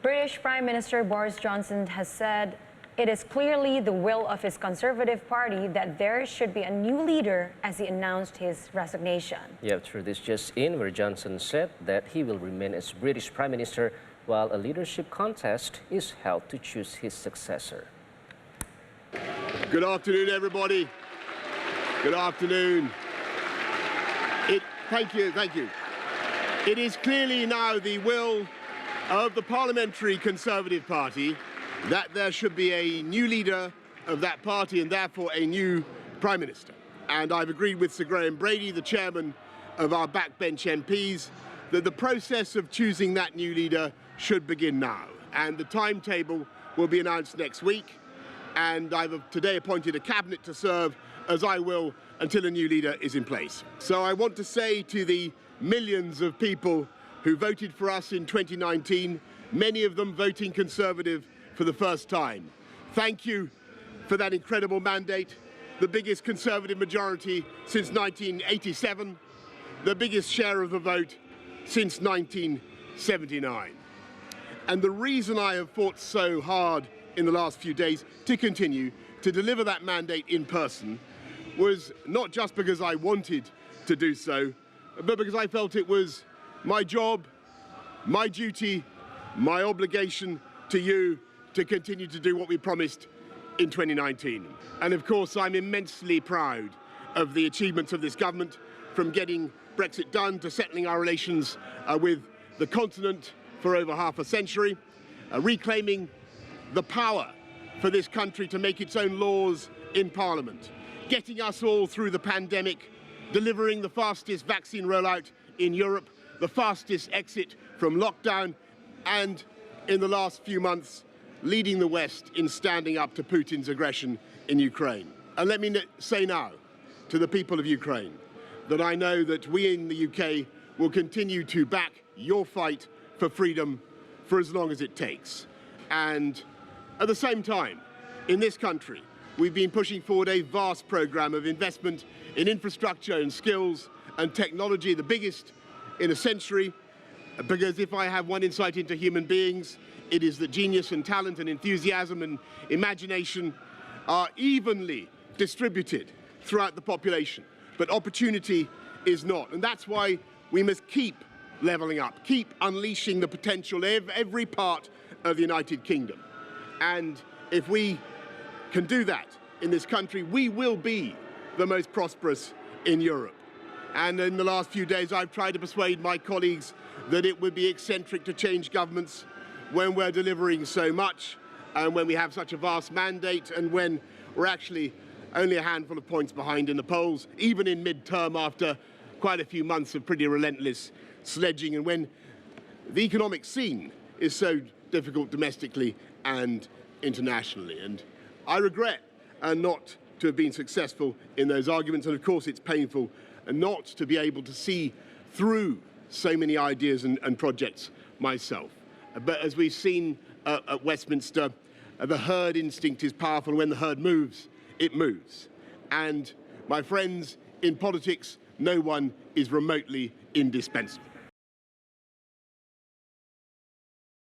British Prime Minister Boris Johnson has said it is clearly the will of his Conservative Party that there should be a new leader as he announced his resignation. Yeah, true. This just in, where Johnson said that he will remain as British Prime Minister while a leadership contest is held to choose his successor. Good afternoon, everybody. Good afternoon. Thank you. It is clearly now the will of the Parliamentary Conservative Party that there should be a new leader of that party and therefore a new Prime Minister. And I've agreed with Sir Graham Brady, the chairman of our backbench MPs, that the process of choosing that new leader should begin now. And the timetable will be announced next week. And I've today appointed a cabinet to serve, as I will, until a new leader is in place. So I want to say to the millions of people who voted for us in 2019, many of them voting Conservative for the first time, thank you for that incredible mandate, the biggest Conservative majority since 1987, the biggest share of the vote since 1979. And the reason I have fought so hard in the last few days to continue to deliver that mandate in person was not just because I wanted to do so, but because I felt it was my job, my duty, my obligation to you to continue to do what we promised in 2019. And of course, I'm immensely proud of the achievements of this government, from getting Brexit done to settling our relations with the continent for over half a century, reclaiming the power for this country to make its own laws in Parliament, getting us all through the pandemic, delivering the fastest vaccine rollout in Europe, the fastest exit from lockdown, and in the last few months, leading the West in standing up to Putin's aggression in Ukraine. And let me say now to the people of Ukraine that I know that we in the UK will continue to back your fight for freedom for as long as it takes. And at the same time, in this country, we've been pushing forward a vast programme of investment in infrastructure and skills and technology, the biggest in a century, because if I have one insight into human beings, it is that genius and talent and enthusiasm and imagination are evenly distributed throughout the population, but opportunity is not. And that's why we must keep levelling up, keep unleashing the potential of every part of the United Kingdom. And if we can do that in this country, we will be the most prosperous in Europe. And in the last few days, I've tried to persuade my colleagues that it would be eccentric to change governments when we're delivering so much, and when we have such a vast mandate, and when we're actually only a handful of points behind in the polls, even in mid-term after quite a few months of pretty relentless sledging, and when the economic scene is so difficult domestically and internationally. And I regret not to have been successful in those arguments, and of course it's painful not to be able to see through so many ideas and projects myself. But as we've seen at Westminster, the herd instinct is powerful. When the herd moves, it moves. And my friends, in politics, no one is remotely indispensable.